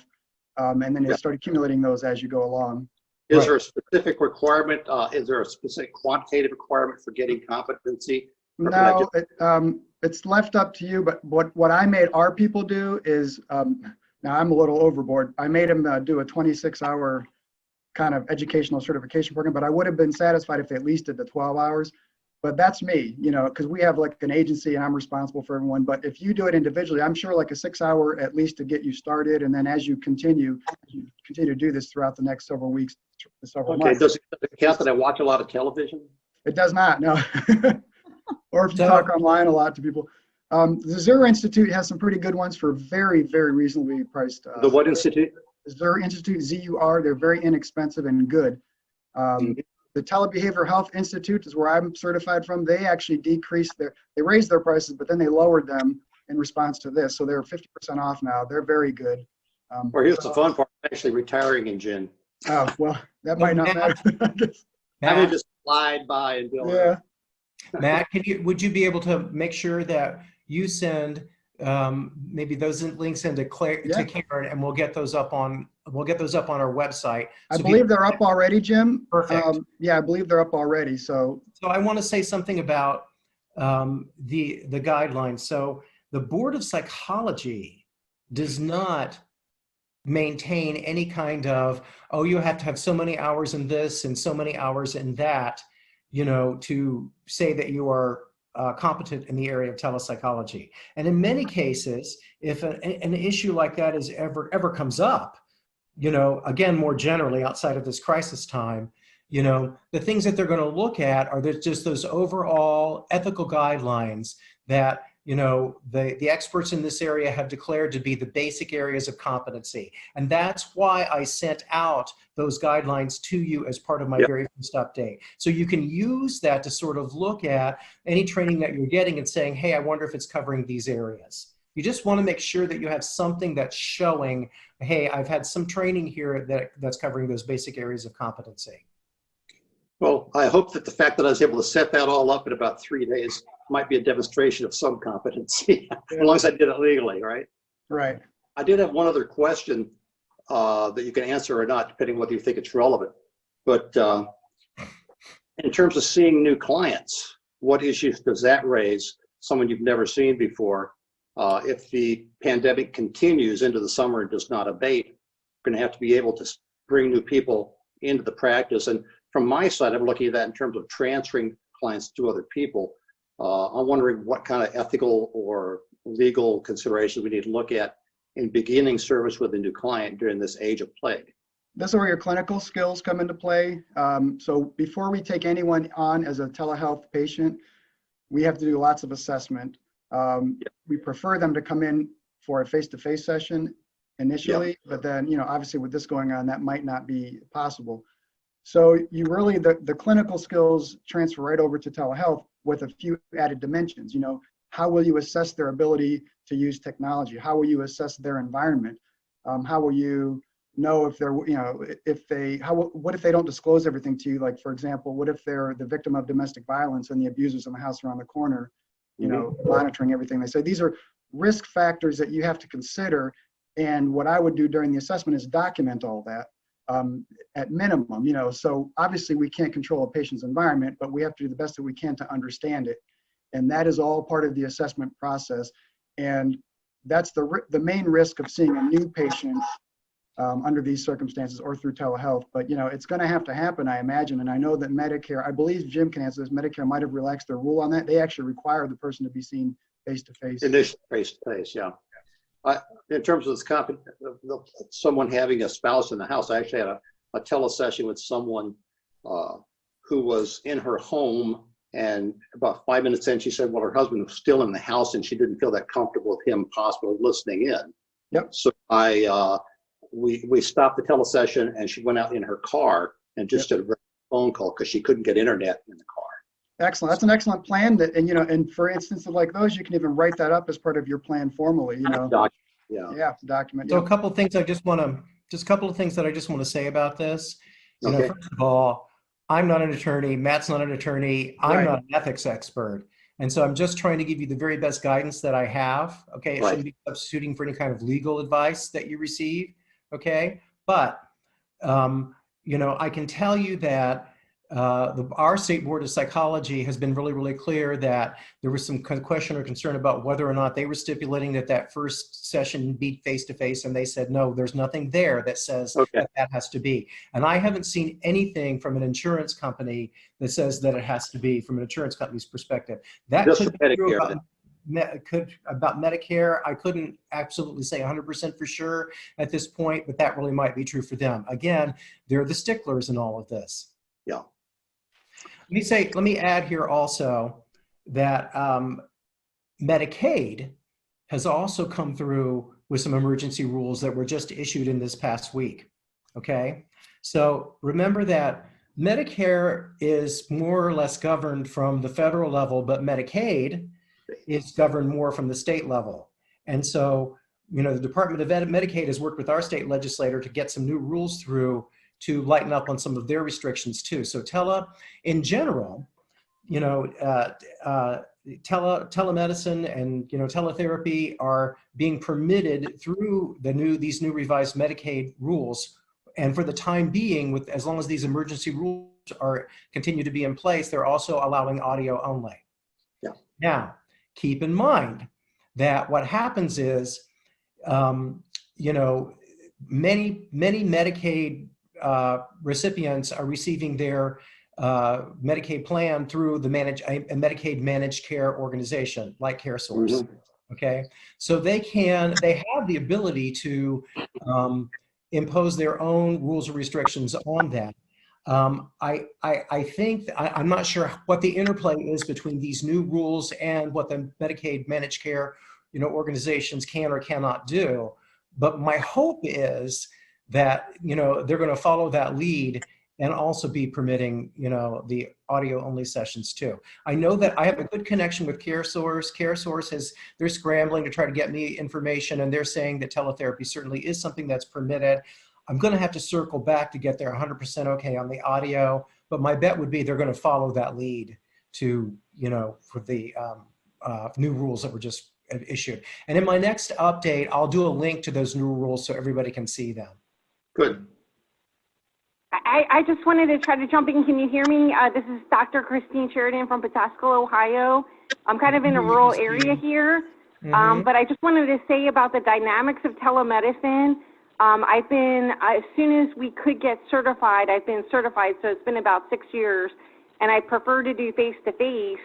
and then you start accumulating those as you go along. Is there a specific requirement? Is there a specific quantitative requirement for getting competency? No, it's left up to you. But what I made our people do is. Now, I'm a little overboard. I made him do a 26-hour kind of educational certification program, but I would have been satisfied if they at least did the 12 hours. But that's me, because we have like an agency and I'm responsible for everyone. But if you do it individually, I'm sure like a 6-hour at least to get you started. And then as you continue to do this throughout the next several weeks, several months. Does it count that I watch a lot of television? It does not, no. Or if you talk online a lot to people. The Zur Institute has some pretty good ones for very, very reasonably priced. The what institute? Zur Institute, ZUR. They're very inexpensive and good. The Telebehavioral Health Institute is where I'm certified from. They actually they raised their prices, but then they lowered them in response to this. So they're 50% off now. They're very good. Well, here's the fun part. I'm actually retiring in June. Oh, well, that might not matter. I would just slide by and do Yeah. Matt, would you be able to make sure that you send maybe those links into to Karen, and we'll get those up on our website. I believe they're up already, Jim. Perfect. Yeah, I believe they're up already. So I want to say something about the guidelines. So the Board of Psychology does not maintain any kind of, oh, you have to have so many hours in this and so many hours in that, to say that you are competent in the area of telepsychology. And in many cases, if an issue like that is ever comes up, again, more generally outside of this crisis time, the things that they're going to look at are just those overall ethical guidelines that, the experts in this area have declared to be the basic areas of competency. And that's why I sent out those guidelines to you as part of my very first update. So you can use that to sort of look at any training that you're getting and saying, hey, I wonder if it's covering these areas. You just want to make sure that you have something that's showing, hey, I've had some training here that's covering those basic areas of competency. Well, I hope that the fact that I was able to set that all up in about 3 days might be a demonstration of some competency, as long as I did it legally, right? Right. I did have one other question that you can answer or not, depending on whether you think it's relevant. But in terms of seeing new clients, what issues does that raise? Someone you've never seen before. If the pandemic continues into the summer and does not abate, we're going to have to be able to bring new people into the practice. And from my side, I'm looking at that in terms of transferring clients to other people. I'm wondering what kind of ethical or legal considerations we need to look at in beginning service with a new client during this age of plague. This is where your clinical skills come into play. So before we take anyone on as a telehealth patient, we have to do lots of assessment. We prefer them to come in for a face-to-face session initially, but then, obviously with this going on, that might not be possible. So you really, the clinical skills transfer right over to telehealth with a few added dimensions. How will you assess their ability to use technology? How will you assess their environment? How will you know if they're, what if they don't disclose everything to you? Like, for example, what if they're the victim of domestic violence and the abuser's in the house around the corner, monitoring everything they say? These are risk factors that you have to consider. And what I would do during the assessment is document all that. At minimum, so obviously we can't control a patient's environment, but we have to do the best that we can to understand it. And that is all part of the assessment process. And that's the main risk of seeing a new patient under these circumstances or through telehealth. But, it's going to happen, I imagine. And I know that Medicare, I believe Jim can answer this, Medicare might have relaxed their rule on that. They actually require the person to be seen face-to-face. Initially face-to-face, yeah. In terms of this someone having a spouse in the house, I actually had a telesession with someone who was in her home. And about 5 minutes in, she said, well, her husband was still in the house and she didn't feel that comfortable with him possibly listening in. Yep. So we stopped the telesession and she went out in her car and just did a phone call because she couldn't get internet in the car. Excellent. That's an excellent plan. That, and and for instances like those, you can even write that up as part of your plan formally. Yeah. Document. So a couple of things I just want to say about this. Okay. First of all, I'm not an attorney. Matt's not an attorney. I'm Right. not an ethics expert. And so I'm just trying to give you the very best guidance that I have. Okay. It Right. shouldn't be substituting for any kind of legal advice that you receive. Okay. But, I can tell you that our state board of psychology has been really, really clear that there was some question or concern about whether or not they were stipulating that first session be face-to-face, and they said, no, there's nothing there that says that has to be. And I haven't seen anything from an insurance company that says that it has to be from an insurance company's perspective. That Just could for be true Medicare, about Medicare. I couldn't absolutely say 100% for sure at this point, but that really might be true for them. Again, they're the sticklers in all of this. Yeah. Let me add here also that Medicaid has also come through with some emergency rules that were just issued in this past week. Okay. So remember that Medicare is more or less governed from the federal level, but Medicaid is governed more from the state level. And so, the Department of Medicaid has worked with our state legislator to get some new rules through to lighten up on some of their restrictions too. So in general, telemedicine and teletherapy are being permitted through these new revised Medicaid rules. And for the time being, as long as these emergency rules continue to be in place, they're also allowing audio only. Yeah. Now, keep in mind that what happens is, many Medicaid recipients are receiving their Medicaid plan through a Medicaid managed care organization like CareSource. Mm-hmm. Okay, so they have the ability to impose their own rules or restrictions on that. I think I'm not sure what the interplay is between these new rules and what the Medicaid managed care organizations can or cannot do. But my hope is that they're going to follow that lead and also be permitting the audio only sessions too. I know that I have a good connection with CareSource. CareSource they're scrambling to try to get me information, and they're saying that teletherapy certainly is something that's permitted. I'm going to have to circle back to get there 100% okay on the audio, but my bet would be they're going to follow that lead to for the new rules that were just issued. And in my next update, I'll do a link to those new rules so everybody can see them. Good. I just wanted to try to jump in. Can you hear me? This is Dr. Christine Sheridan from Pataskala, Ohio. I'm kind of in a rural area here, but I just wanted to say about the dynamics of telemedicine. As soon as we could get certified, I've been certified, so it's been about 6 years, and I prefer to do face-to-face,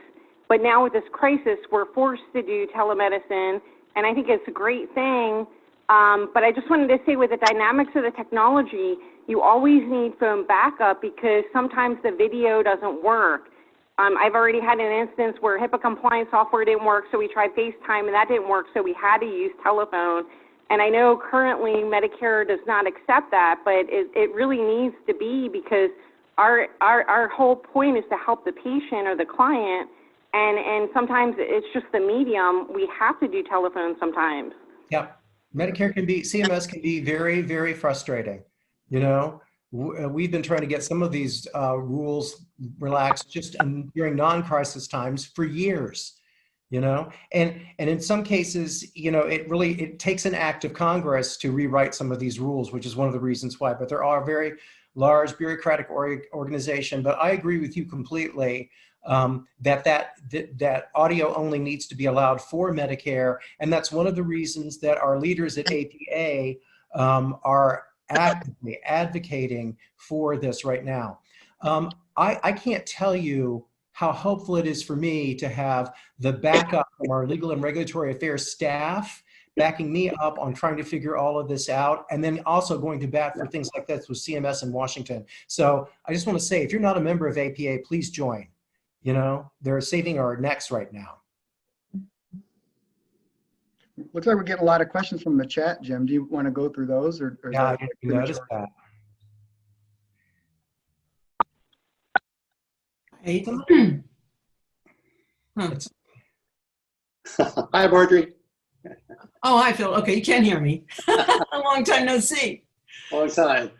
but now with this crisis, we're forced to do telemedicine, and I think it's a great thing. But I just wanted to say with the dynamics of the technology, you always need phone backup because sometimes the video doesn't work. I've already had an instance where HIPAA compliance software didn't work, so we tried FaceTime and that didn't work, so we had to use telephone. And I know currently Medicare does not accept that, but it really needs to be because our whole point is to help the patient or the client, and sometimes it's just the medium. We have to do telephone sometimes. Yep. CMS can be very, very frustrating. We've been trying to get some of these rules relaxed just during non-crisis times for years, and in some cases, it takes an act of Congress to rewrite some of these rules, which is one of the reasons why, but there are a very large bureaucratic organization. But I agree with you completely that audio only needs to be allowed for Medicare. And that's one of the reasons that our leaders at APA are actively advocating for this right now. I can't tell you how helpful it is for me to have the backup from our legal and regulatory affairs staff backing me up on trying to figure all of this out, and then also going to bat for things like this with CMS in Washington. So I just want to say, if you're not a member of APA, please join. You know, they're saving our necks right now. Looks like we're getting a lot of questions from the chat, Jim. Do you want to go through those, or is Yeah, I that didn't premature? notice that. Hi, Marjorie. Oh, hi, Phil. Okay, you can hear me. A long time no see. Long time.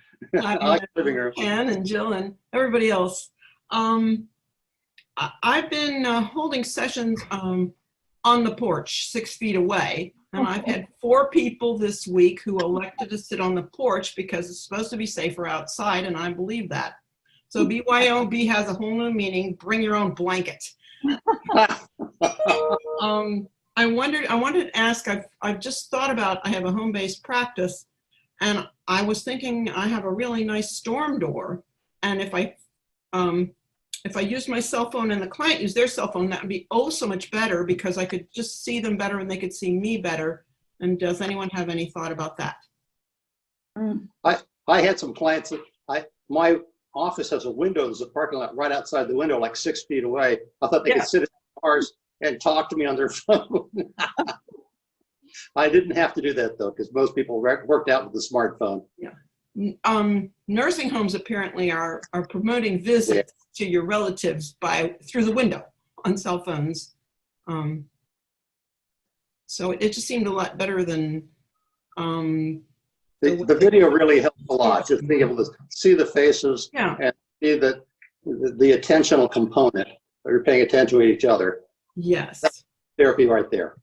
I like the living room. Ken and Jill and everybody else. I've been holding sessions on the porch 6 feet away. And I've had 4 people this week who elected to sit on the porch because it's supposed to be safer outside, and I believe that. So BYOB has a whole new meaning, bring your own blanket. I wanted to ask, I've just thought about, I have a home-based practice, and I was thinking I have a really nice storm door, and if I used my cell phone and the client used their cell phone, that would be oh so much better, because I could just see them better and they could see me better. And does anyone have any thought about that? I had some clients that my office has a window. There's a parking lot right outside the window, like 6 feet away. I thought they could sit in cars and talk to me on their phone. I didn't have to do that though, because most people worked out with the smartphone. Yeah. Nursing homes apparently are promoting visits to your relatives through the window on cell phones. So it just seemed a lot better than the video really helped a lot, just being able to see the faces and see the attentional component. You're paying attention to each other. Yes. That's therapy right there.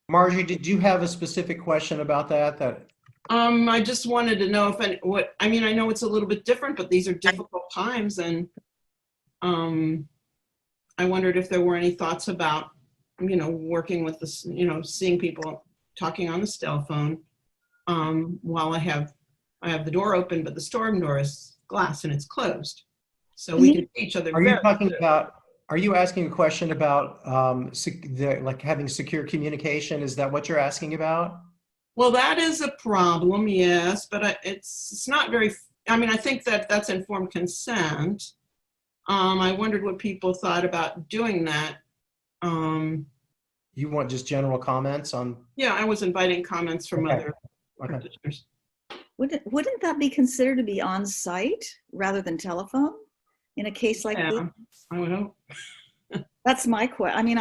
Margie, did you have a specific question about that? I just wanted to know I know it's a little bit different, but these are difficult times, and I wondered if there were any thoughts about, working with this, seeing people talking on the cell phone while I have the door open, but the storm door is glass and it's closed, so we can see each other. Are you asking a question about like having secure communication? Is that what you're asking about? Well, that is a problem, yes, but it's not very, I think that's informed consent. I wondered what people thought about doing that. You want just general comments on? Yeah, I was inviting comments from other practitioners. Wouldn't that be considered to be on site rather than telephone in a case like this? I would hope. That's my question.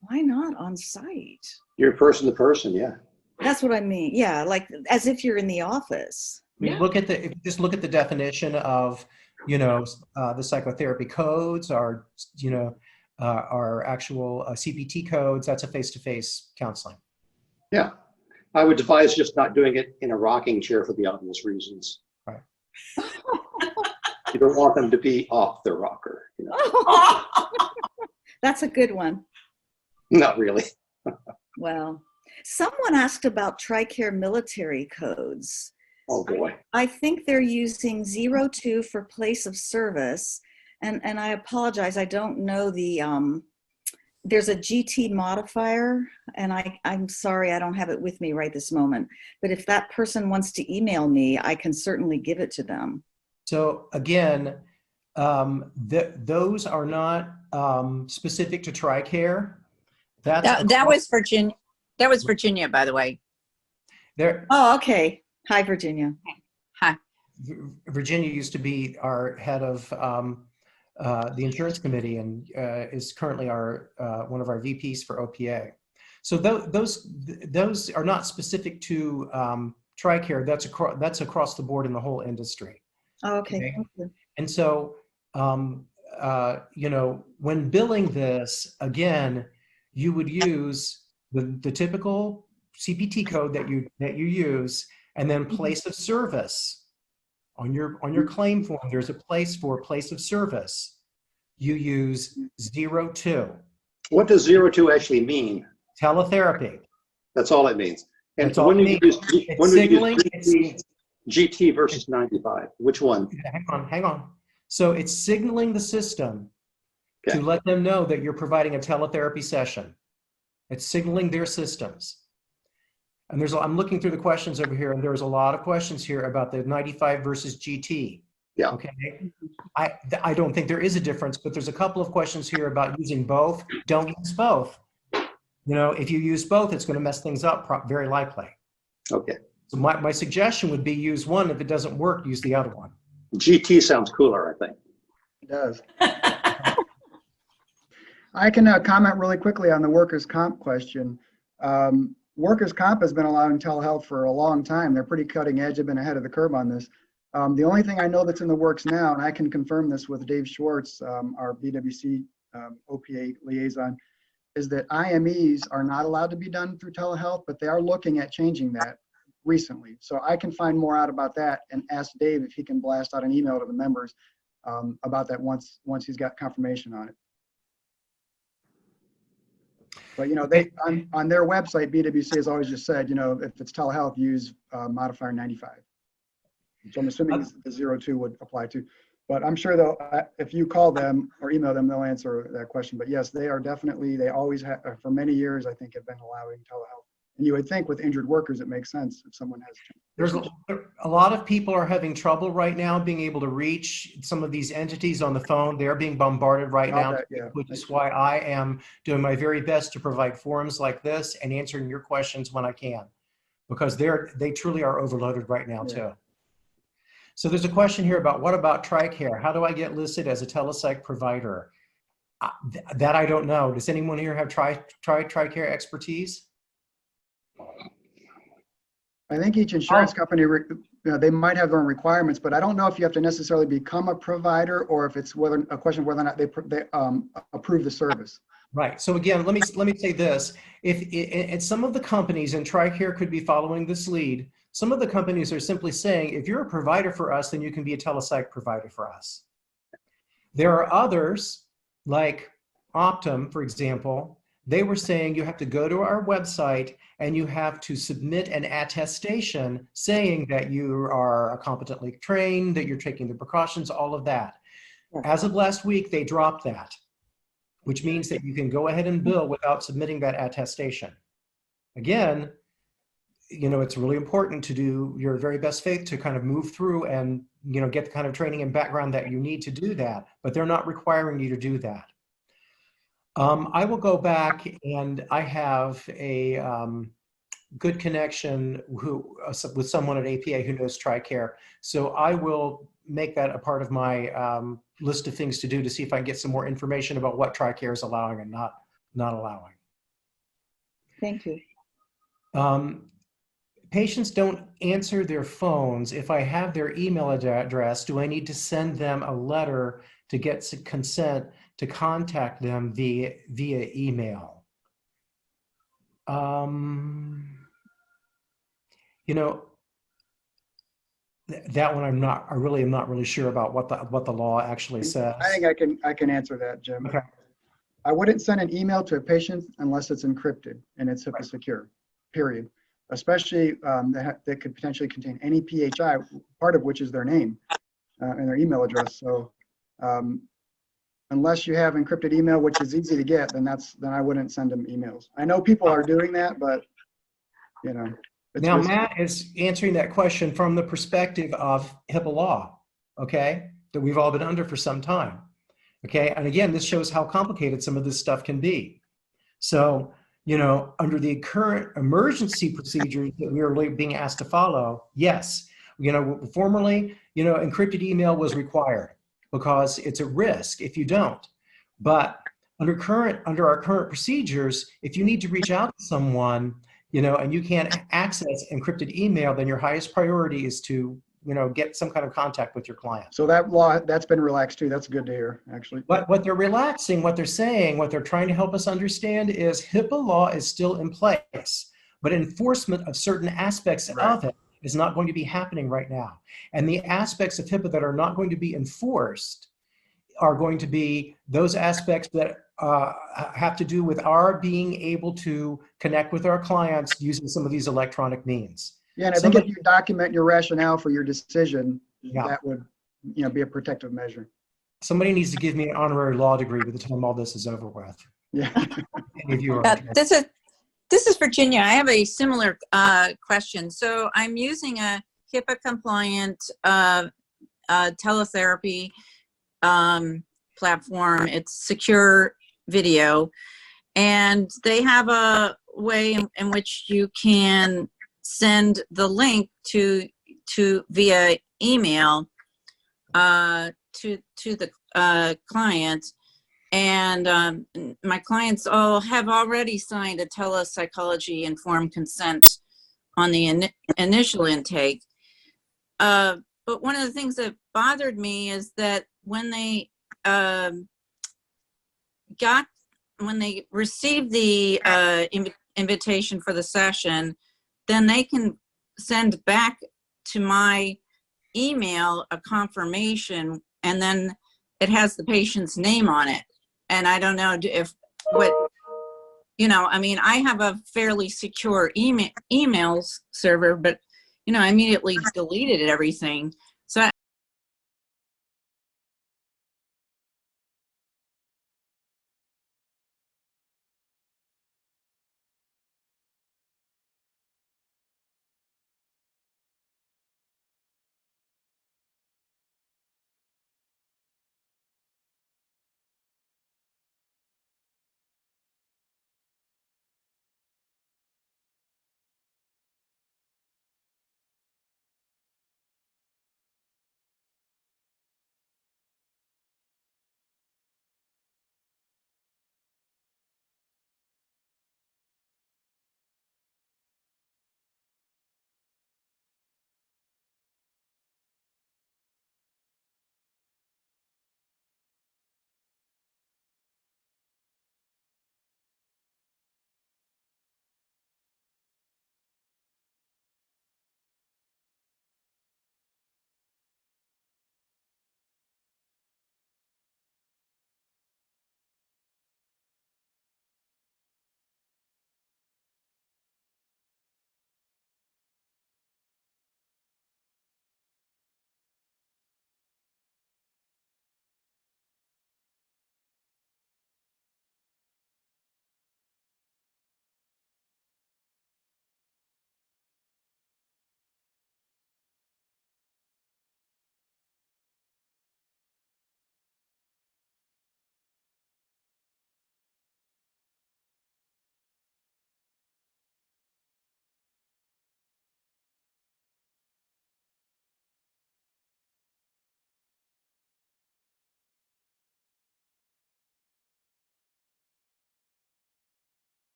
Why not on site? You're person to person, yeah. That's what I mean. Yeah, like as if you're in the office. Just look at the definition of, the psychotherapy codes, our actual CPT codes. That's a face-to-face counseling. Yeah, I would advise just not doing it in a rocking chair for the obvious reasons. Right. You don't want them to be off the rocker. That's a good one. Not really. Well, someone asked about TRICARE military codes. Oh boy. I think they're using 02 for place of service. And I apologize, I don't know there's a GT modifier, and I'm sorry, I don't have it with me right this moment. But if that person wants to email me, I can certainly give it to them. So again, those are not specific to TRICARE. That was Virginia. That was Virginia, by the way. Oh, okay. Hi, Virginia. Hi. Virginia used to be our head of the insurance committee, and is currently one of our VPs for OPA. So those are not specific to TRICARE. That's across the board in the whole industry. Oh, okay. Thank you. And so, when billing this, again, you would use the typical CPT code that you use, and then place of service on your claim form. There's a place for place of service. You use 02. What does 02 actually mean? Teletherapy. That's all it means. And That's all when it do means. you use GT versus 95? Which one? Hang on. So it's signaling the system to let them know that you're providing a teletherapy session. It's signaling their systems. And I'm looking through the questions over here, and there's a lot of questions here about the 95 versus GT. Yeah. Okay. I don't think there is a difference, but there's a couple of questions here about using both. Don't use both. You know, if you use both, it's going to mess things up very likely. Okay. So my suggestion would be use one. If it doesn't work, use the other one. GT sounds cooler, I think. It does. I can comment really quickly on the workers' comp question. Workers' comp has been allowing telehealth for a long time. They're pretty cutting edge. They've been ahead of the curve on this. The only thing I know that's in the works now, and I can confirm this with Dave Schwartz, our BWC OPA liaison, is that IMEs are not allowed to be done through telehealth, but they are looking at changing that recently. So I can find more out about that and ask Dave if he can blast out an email to the members about that once he's got confirmation on it. But, you know, they on their website, BWC has always just said, you know, if it's telehealth, use modifier 95. So I'm assuming the 02 would apply to. But I'm sure they'll, if you call them or email them, they'll answer that question. But yes, they are definitely, they always have, for many years, I think, have been allowing telehealth. And you would think with injured workers, it makes sense if someone has. There's a lot of people are having trouble right now being able to reach some of these entities on the phone. They're being bombarded right now, which is why I am doing my very best to provide forums like this and answering your questions when I can, because they truly are overloaded right now too. So there's a question here about what about TRICARE? How do I get listed as a telepsych provider? That I don't know. Does anyone here have TRICARE expertise? I think each insurance company, you know, they might have their own requirements, but I don't know if you have to necessarily become a provider or if it's a question of whether or not they approve the service. Right. So again, let me say this: if some of the companies, and TRICARE could be following this lead, some of the companies are simply saying, if you're a provider for us, then you can be a telepsych provider for us. There are others, like Optum, for example. They were saying you have to go to our website and you have to submit an attestation saying that you are competently trained, that you're taking the precautions, all of that. As of last week, they dropped that, which means that you can go ahead and bill without submitting that attestation. Again, you know, it's really important to do your very best faith to kind of move through and, you know, get the kind of training and background that you need to do that, but they're not requiring you to do that. I will go back, and I have a good connection with someone at APA who knows TRICARE. So I will make that a part of my list of things to do to see if I can get some more information about what TRICARE is allowing and not allowing. Thank you. Patients don't answer their phones. If I have their email address, do I need to send them a letter to get consent to contact them via email? You know, that one I really am not really sure about what the law actually says. I think I can answer that, Jim. Okay. I wouldn't send an email to a patient unless it's encrypted and it's HIPAA secure, period. Especially that could potentially contain any PHI, part of which is their name and their email address. So unless you have encrypted email, which is easy to get, then I wouldn't send them emails. I know people are doing that, but you know. Now Matt is answering that question from the perspective of HIPAA law, okay, that we've all been under for some time, okay? And again, this shows how complicated some of this stuff can be. So, you know, under the current emergency procedures that we are being asked to follow, yes, you know, formerly, you know, encrypted email was required because it's a risk if you don't. But under our current procedures, if you need to reach out to someone, you know, and you can't access encrypted email, then your highest priority is to, you know, get some kind of contact with your client. So that law, that's been relaxed too. That's good to hear, actually. But what they're relaxing, what they're saying, what they're trying to help us understand is HIPAA law is still in place, but enforcement of certain aspects of it is not going to be happening right now. And the aspects of HIPAA that are not going to be enforced are going to be those aspects that have to do with our being able to connect with our clients using some of these electronic means. Yeah, and I think if you document your rationale for your decision, that would, you know, be a protective measure. Somebody needs to give me an honorary law degree by the time all this is over with. Yeah. Any of you are This is Virginia. I have a similar question. So I'm using a HIPAA compliant teletherapy platform. It's secure video, and they have a way in which you can send the link to via email to the client. And my clients all have already signed a telepsychology informed consent on the initial intake. But one of the things that bothered me is that when they received the invitation for the session, then they can send back to my email a confirmation, and then it has the patient's name on it. And I don't know if I mean, I have a fairly secure emails server, but I immediately deleted everything. So